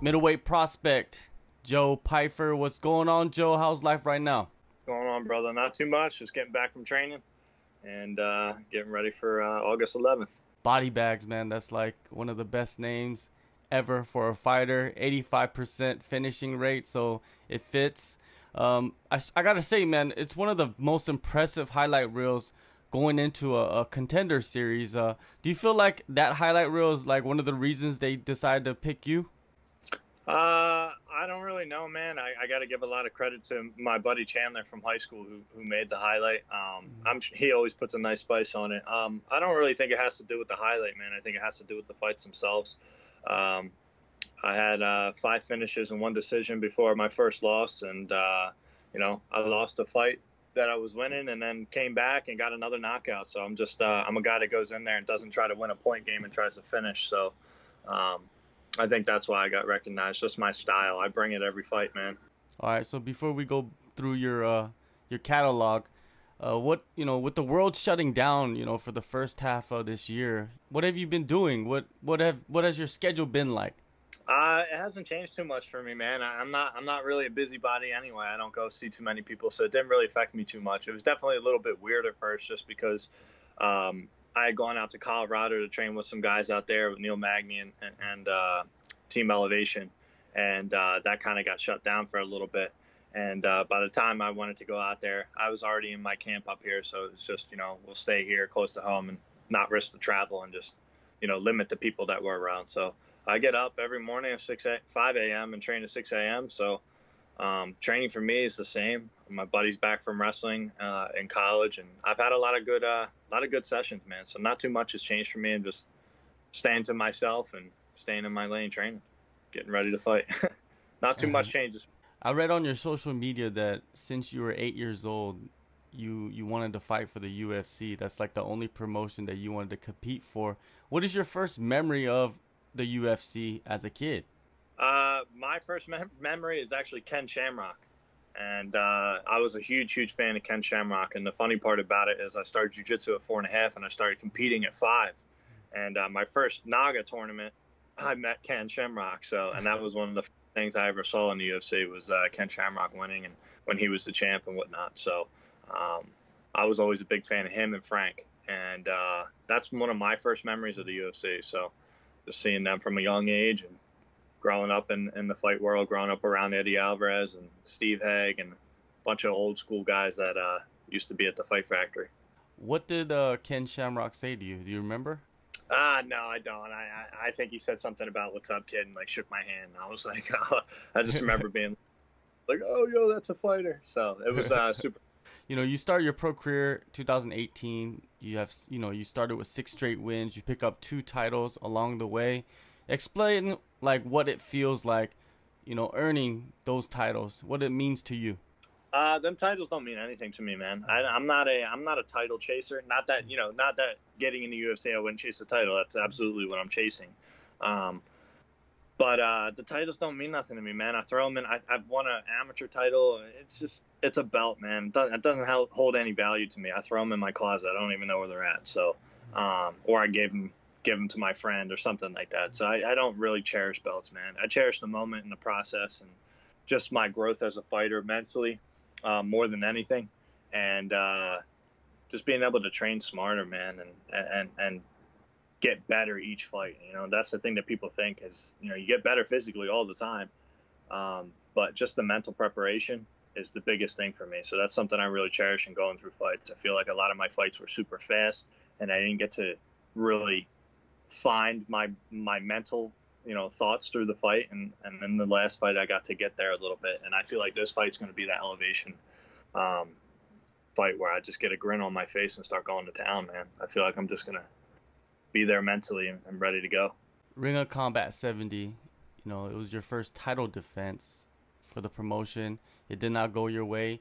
Middleweight prospect Joe Pyfer. What's going on, Joe? How's life right now? Going on, brother? Not too much. Just getting back from training and getting ready for August 11th. Bodybagz, man. That's like one of the best names ever for a fighter. 85% finishing rate, so it fits. I gotta say, man, it's one of the most impressive highlight reels going into a Contender series. Do you feel like that highlight reel is like one of the reasons they decided to pick you? I don't really know, man. I got to give a lot of credit to my buddy Chandler from high school who made the highlight. He always puts a nice spice on it. I don't really think it has to do with the highlight, man. I think it has to do with the fights themselves. I had 5 finishes and 1 decision before my first loss, and I lost a fight that I was winning, and then came back and got another knockout. So I'm a guy that goes in there and doesn't try to win a point game and tries to finish. So I think that's why I got recognized. Just my style. I bring it every fight, man. All right. So before we go through your catalog, with the world shutting down, for the first half of this year, what have you been doing? What has your schedule been like? It hasn't changed too much for me, man. I'm not really a busybody anyway. I don't go see too many people, so it didn't really affect me too much. It was definitely a little bit weird at first, just because I had gone out to Colorado to train with some guys out there with Neil Magny and Team Elevation, and that kind of got shut down for a little bit. And by the time I wanted to go out there, I was already in my camp up here, so it's just we'll stay here close to home and not risk the travel and just limit the people that were around. So I get up every morning at 5 a.m. and train at 6 a.m. So training for me is the same. My buddy's back from wrestling in college, and I've had a lot of good sessions, man. So not too much has changed for me, and just staying to myself and staying in my lane, training, getting ready to fight. Not too much changes. I read on your social media that since you were 8 years old, you wanted to fight for the UFC. That's like the only promotion that you wanted to compete for. What is your first memory of the UFC as a kid? My first memory is actually Ken Shamrock. And I was a huge fan of Ken Shamrock. And the funny part about it is I started jiu-jitsu at 4.5, and I started competing at 5. And my first Naga tournament, I met Ken Shamrock. And that was one of the things I ever saw in the UFC was Ken Shamrock winning, and when he was the champ and whatnot. So I was always a big fan of him and Frank. And that's one of my first memories of the UFC. So just seeing them from a young age and growing up in the fight world, growing up around Eddie Alvarez and Steve Haig and a bunch of old school guys that used to be at the Fight Factory. What did Ken Shamrock say to you? Do you remember? No, I don't. I think he said something about "What's up, kid?" and like shook my hand. I was like, I just remember being like, "Oh, yo, that's a fighter." So it was super. You start your pro career 2018. You started with 6 straight wins. You pick up 2 titles along the way. Explain like what it feels like, earning those titles, what it means to you. Them titles don't mean anything to me, man. I'm not a title chaser. Not that getting in the UFC I wouldn't chase a title. That's absolutely what I'm chasing. But the titles don't mean nothing to me, man. I throw them in. I've won an amateur title. It's a belt, man. It doesn't hold any value to me. I throw them in my closet. I don't even know where they're at. So, or I give them to my friend or something like that. So I don't really cherish belts, man. I cherish the moment and the process and just my growth as a fighter mentally, more than anything. And just being able to train smarter, man, and get better each fight. That's the thing that people think is, you get better physically all the time. But just the mental preparation is the biggest thing for me. So that's something I really cherish in going through fights. I feel like a lot of my fights were super fast, and I didn't get to really find my mental thoughts through the fight, and then the last fight I got to get there a little bit, and I feel like this fight's going to be that elevation fight where I just get a grin on my face and start going to town, man. I feel like I'm just going to be there mentally and ready to go. Ring of Combat 70, it was your first title defense for the promotion. It did not go your way.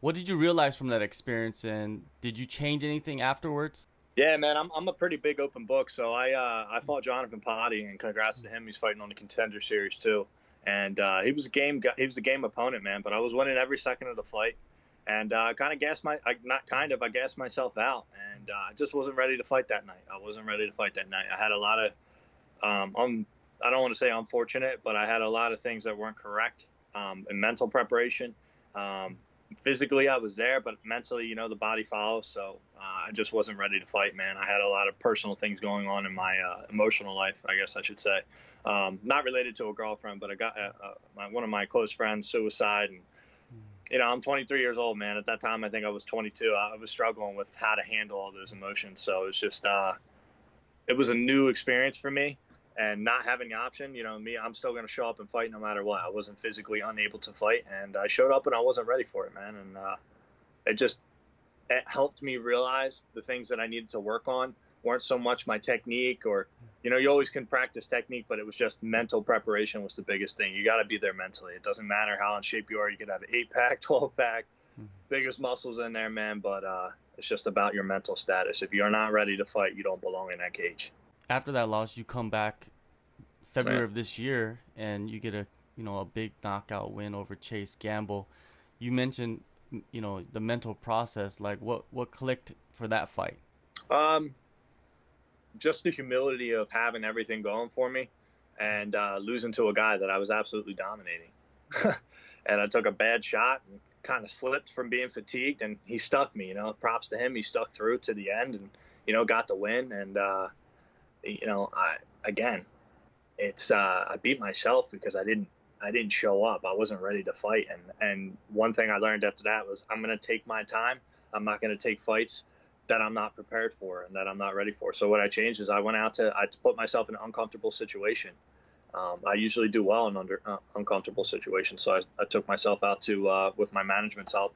What did you realize from that experience, and did you change anything afterwards? Yeah, man, I'm a pretty big open book. So I fought Jonathan Potty, and congrats to him. He's fighting on the Contender series too. And he was a game opponent, man. But I was winning every second of the fight, and I gassed myself out, and I just wasn't ready to fight that night. I had a lot of I don't want to say unfortunate, but I had a lot of things that weren't correct in mental preparation. Physically, I was there, but mentally, the body follows. So I just wasn't ready to fight, man. I had a lot of personal things going on in my emotional life, I guess I should say. Not related to a girlfriend, but I got one of my close friends suicide. And, I'm 23 years old, man. At that time, I think I was 22. I was struggling with how to handle all those emotions. So it's just, it was a new experience for me. And not having the option, me, I'm still going to show up and fight no matter what. I wasn't physically unable to fight, and I showed up and I wasn't ready for it, man. And it helped me realize the things that I needed to work on weren't so much my technique or, you always can practice technique, but it was just mental preparation was the biggest thing. You got to be there mentally. It doesn't matter how in shape you are. You could have an 8-pack, 12-pack, biggest muscles in there, man. But it's just about your mental status. If you're not ready to fight, you don't belong in that cage. After that loss, you come back February of this year and you get a big knockout win over Chase Gamble. You mentioned the mental process. Like what clicked for that fight? Just the humility of having everything going for me and losing to a guy that I was absolutely dominating. And I took a bad shot and kind of slipped from being fatigued, and he stuck me. Props to him. He stuck through to the end and got the win. And I beat myself because I didn't show up. I wasn't ready to fight. And one thing I learned after that was I'm going to take my time. I'm not going to take fights that I'm not prepared for and that I'm not ready for. So what I changed is I put myself in an uncomfortable situation. I usually do well in uncomfortable situations. So I took myself out to, with my management's help,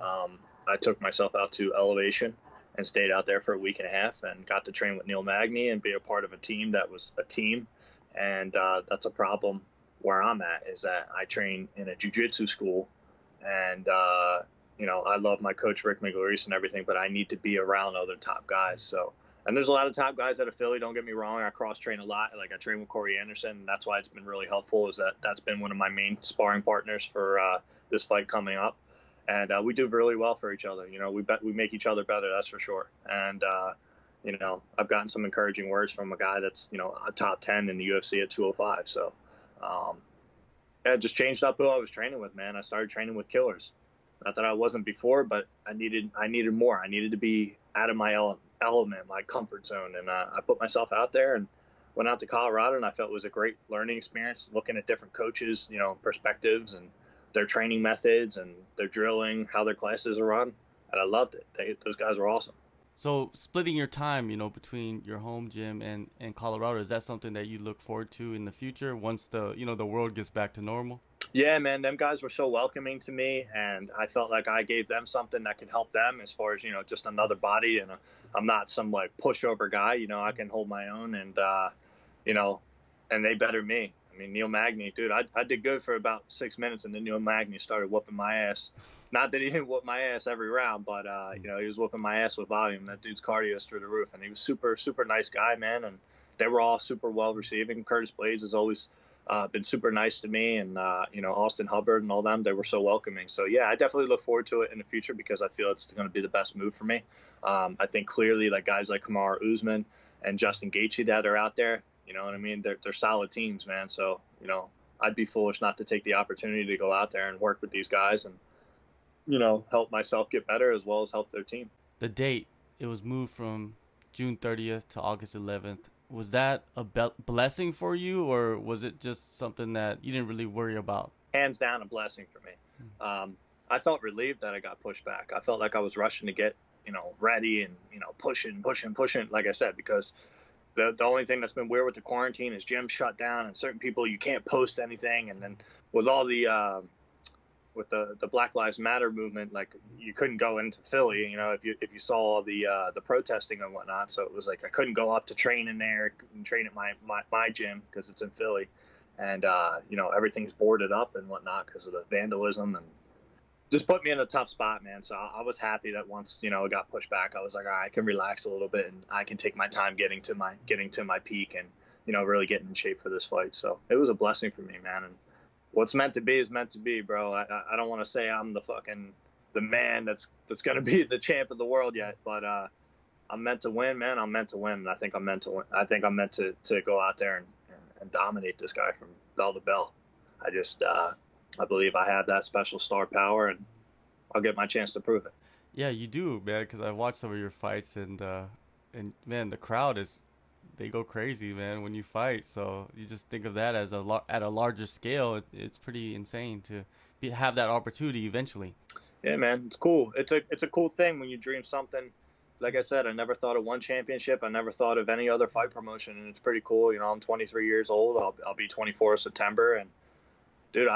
I took myself out to Elevation and stayed out there for a week and a half and got to train with Neil Magny and be a part of a team that was a team. And that's a problem where I'm at, is that I train in a jiu-jitsu school, and I love my coach Rick Miglioris and everything, but I need to be around other top guys. So, and there's a lot of top guys out of Philly. Don't get me wrong. I cross train a lot. Like I train with Corey Anderson, and that's why it's been really helpful. Is that's been one of my main sparring partners for this fight coming up, and we do really well for each other. We make each other better. That's for sure. And I've gotten some encouraging words from a guy that's, a top 10 in the UFC at 205. So, it just changed up who I was training with, man. I started training with killers. Not that I wasn't before, but I needed more. I needed to be out of my element, my comfort zone. And I put myself out there and went out to Colorado, and I felt it was a great learning experience, looking at different coaches, perspectives and their training methods and their drilling, how their classes are run. And I loved it. Those guys were awesome. So splitting your time, between your home gym and Colorado, is that something that you look forward to in the future once the world gets back to normal? Yeah, man, them guys were so welcoming to me, and I felt like I gave them something that could help them as far as, just another body. And I'm not some like pushover guy, I can hold my own, and, and they better me. I mean, Neil Magny, dude, I did good for about 6 minutes, and then Neil Magny started whooping my ass. Not that he didn't whoop my ass every round, but, he was whooping my ass with volume. That dude's cardio is through the roof, and he was super, super nice guy, man. And they were all super well receiving. Curtis Blades has always been super nice to me, and, Austin Hubbard and all them, they were so welcoming. So, yeah, I definitely look forward to it in the future because I feel it's going to be the best move for me. I think clearly like guys like Kamaru Usman and Justin Gaethje that are out there, you know what I mean? They're solid teams, man. So, I'd be foolish not to take the opportunity to go out there and work with these guys and, help myself get better as well as help their team. The date, it was moved from June 30th to August 11th. Was that a blessing for you, or was it just something that you didn't really worry about? Hands down, a blessing for me. I felt relieved that I got pushed back. I felt like I was rushing to get, ready and, pushing, like I said, because the only thing that's been weird with the quarantine is gyms shut down and certain people, you can't post anything. And then with all the, with the Black Lives Matter movement, like you couldn't go into Philly, if you saw all the protesting and whatnot. So it was like I couldn't go up to train in there and train at my gym because it's in Philly, and everything's boarded up and whatnot because of the vandalism, and just put me in a tough spot, man. So I was happy that once it got pushed back, I was like, all right, I can relax a little bit and I can take my time getting to my peak and really getting in shape for this fight. So it was a blessing for me, man. And what's meant to be is meant to be, bro. I don't want to say I'm the man that's going to be the champ of the world yet, but I'm meant to win, man. I'm meant to win. And I think I'm meant to win. I think I'm meant to go out there and and dominate this guy from bell to bell. I just, I believe I have that special star power, and I'll get my chance to prove it. Yeah, you do, man. Because I watched some of your fights, and man, the crowd is they go crazy, man, when you fight. So you just think of that as at a larger scale. It's pretty insane to have that opportunity eventually. Yeah, man, it's cool. It's a cool thing when you dream something. Like I said, I never thought of one championship. I never thought of any other fight promotion, and it's pretty cool. You know, I'm 23 years old. I'll be 24 in September, and dude,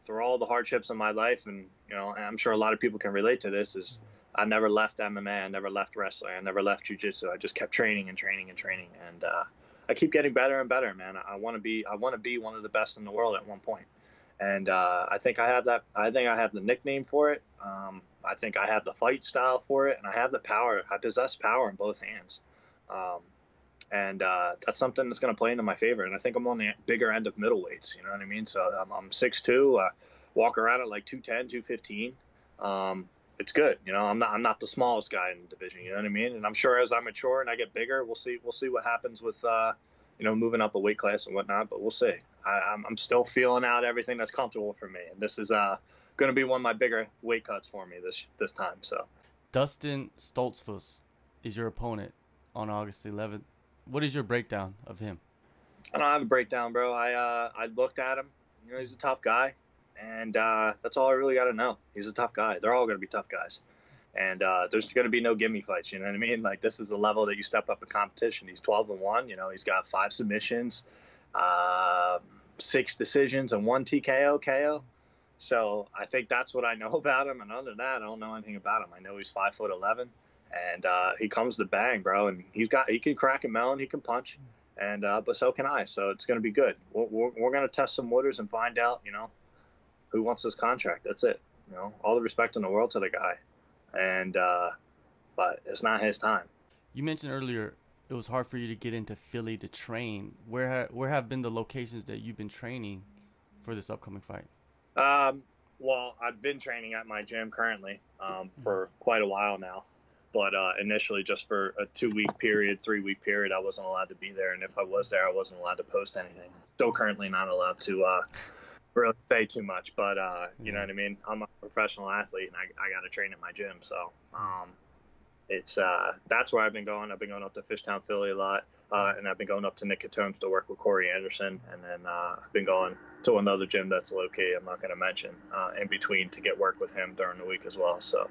through all the hardships in my life, and you know, and I'm sure a lot of people can relate to this, is I never left MMA, I never left wrestling, I never left jiu-jitsu. I just kept training and training and training, and I keep getting better and better, man. I want to be one of the best in the world at one point, and I think I have that. I think I have the nickname for it. I think I have the fight style for it, and I have the power. I possess power in both hands, and that's something that's going to play into my favor. And I think I'm on the bigger end of middleweights. You know what I mean? So I'm 6'2", walk around at like 210, 215. It's good. You know, I'm not the smallest guy in the division. You know what I mean? And I'm sure as I mature and I get bigger, we'll see what happens with you know, moving up a weight class and whatnot. But we'll see. I'm still feeling out everything that's comfortable for me, and this is going to be one of my bigger weight cuts for me this time. So Dustin Stoltzfus is your opponent on August 11th. What is your breakdown of him? I don't have a breakdown, bro. I looked at him. You know, he's a tough guy, and that's all I really got to know. He's a tough guy. They're all going to be tough guys, and there's going to be no gimme fights. You know what I mean? Like, this is a level that you step up in competition. He's 12-1. You know, he's got 5 submissions, 6 decisions, and 1 TKO KO. So I think that's what I know about him. And other than that, I don't know anything about him. I know he's 5'11", and he comes to bang, bro. And he can crack a melon, he can punch, and but so can I. So it's going to be good. We're going to test some waters and find out, you know, who wants this contract. That's it. You know, all the respect in the world to the guy, and but it's not his time. You mentioned earlier it was hard for you to get into Philly to train. Where have been the locations that you've been training for this upcoming fight? Well, I've been training at my gym currently for quite a while now, but initially just for a 2-week period, 3-week period, I wasn't allowed to be there, and if I was there, I wasn't allowed to post anything. Still currently not allowed to really say too much, but you know what I mean? I'm a professional athlete, and I got to train at my gym, so it's that's where I've been going. I've been going up to Fishtown, Philly a lot, and I've been going up to Nick Catone's to work with Corey Anderson, and then I've been going to another gym that's located, I'm not going to mention, in between to get work with him during the week as well. So,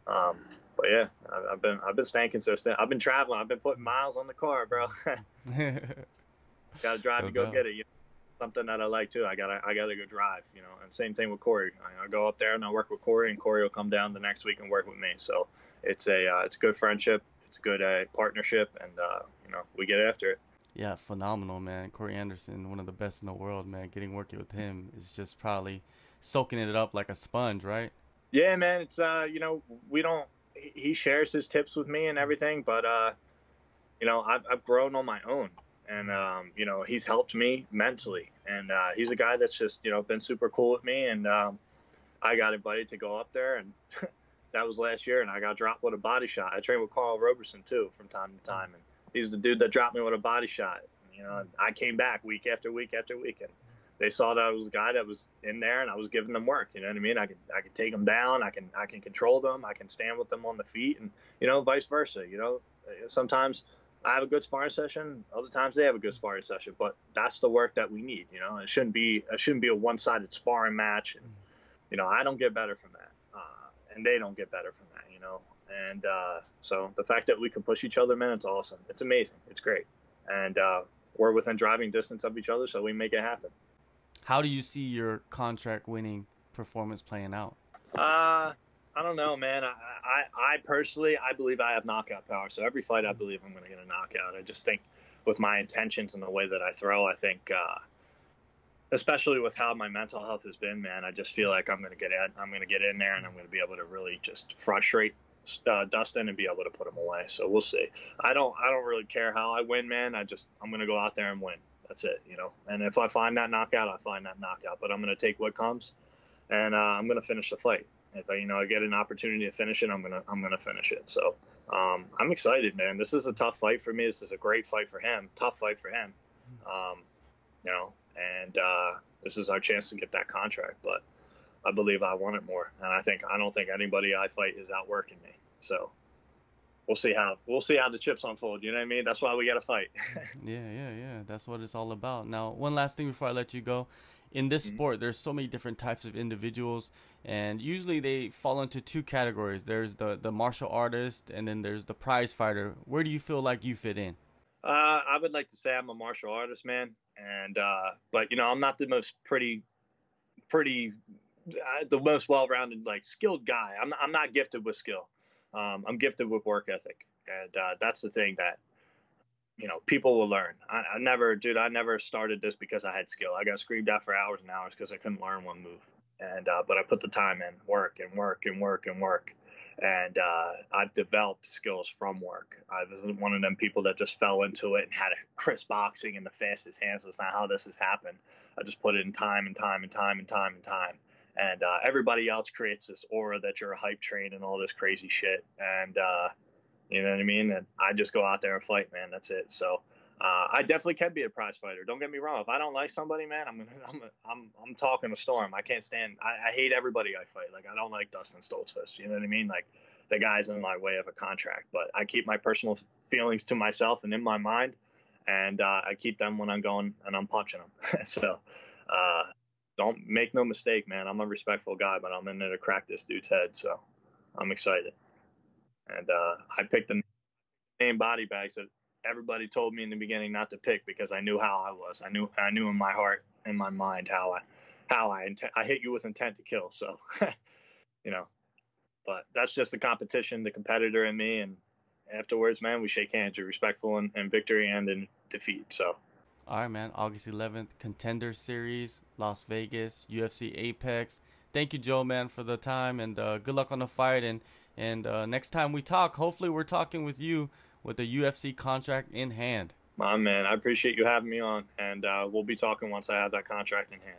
but yeah, I've been staying consistent. I've been traveling. I've been putting miles on the car, bro. Got to drive to go get it. You know? Something that I like too. I gotta go drive. You know, and same thing with Corey. I go up there and I work with Corey, and Corey will come down the next week and work with me. So it's a good friendship. It's a good partnership, and you know, we get after it. Yeah, phenomenal, man. Corey Anderson, one of the best in the world, man. Getting working with him is just probably soaking it up like a sponge, right? Yeah, man. It's you know, he shares his tips with me and everything, but you know, I've grown on my own, and you know, he's helped me mentally, and he's a guy that's just, you know, been super cool with me, and I got invited to go up there, and that was last year, and I got dropped with a body shot. I trained with Carl Roberson too from time to time, and he's the dude that dropped me with a body shot. You know, I came back week after week after week, and they saw that I was a guy that was in there, and I was giving them work. You know what I mean? I could take them down. I can control them. I can stand with them on the feet, and you know, vice versa. You know, sometimes I have a good sparring session. Other times they have a good sparring session. But that's the work that we need. You know, it shouldn't be a one-sided sparring match. And you know, I don't get better from that, and they don't get better from that. You know. And so the fact that we can push each other, man, it's awesome. It's amazing. It's great. And we're within driving distance of each other, so we make it happen. How do you see your contract-winning performance playing out? I don't know, man. I personally, I believe I have knockout power. So every fight, I believe I'm going to get a knockout. I just think with my intentions and the way that I throw, I think, especially with how my mental health has been, man, I just feel like I'm going to get in there, and I'm going to be able to really just frustrate Dustin and be able to put him away. So we'll see. I don't really care how I win, man. I'm going to go out there and win. That's it, you know. And if I find that knockout, I find that knockout. But I'm going to take what comes, and I'm going to finish the fight. If I get an opportunity to finish it, I'm gonna finish it. So I'm excited, man. This is a tough fight for me. This is a great fight for him. Tough fight for him. you know, and this is our chance to get that contract. But I believe I want it more, and I don't think anybody I fight is outworking me. So we'll see how the chips unfold. You know what I mean? That's why we got to fight. Yeah. That's what it's all about. Now, one last thing before I let you go. In this sport, there's so many different types of individuals, and usually they fall into two categories. There's the martial artist, and then there's the prize fighter. Where do you feel like you fit in? I would like to say I'm a martial artist, man, and but you know, I'm not the most the most well-rounded, like, skilled guy. I'm not gifted with skill. I'm gifted with work ethic, and that's the thing that, you know, people will learn. I never started this because I had skill. I got screamed at for hours and hours because I couldn't learn one move, and but I put the time in, work and work and work and work, and I've developed skills from work. I was one of them people that just fell into it and had a crisp boxing and the fastest hands. That's not how this has happened. I just put it in time and time and time and time and time. And everybody else creates this aura that you're a hype train and all this crazy shit. And you know what I mean? And I just go out there and fight, man. That's it. So I definitely can be a prize fighter. Don't get me wrong. If I don't like somebody, man, I'm talking a storm. I can't stand. I hate everybody I fight. Like, I don't like Dustin Stoltzfus. You know what I mean? Like, the guy's in my way of a contract. But I keep my personal feelings to myself and in my mind, and I keep them when I'm going and I'm punching them. So don't make no mistake, man. I'm a respectful guy, but I'm in there to crack this dude's head. So I'm excited. And I picked the name Bodybagz that everybody told me in the beginning not to pick, because I knew how I was. I knew in my heart and my mind how I hit you with intent to kill. So, you know, but that's just the competition, the competitor in me. And afterwards, man, we shake hands. You're respectful in victory and in defeat. So. All right, man. August 11th, Contender Series, Las Vegas, UFC Apex. Thank you, Joe, man, for the time, and good luck on the fight. And next time we talk, hopefully we're talking with you with a UFC contract in hand. My man, I appreciate you having me on, and we'll be talking once I have that contract in hand.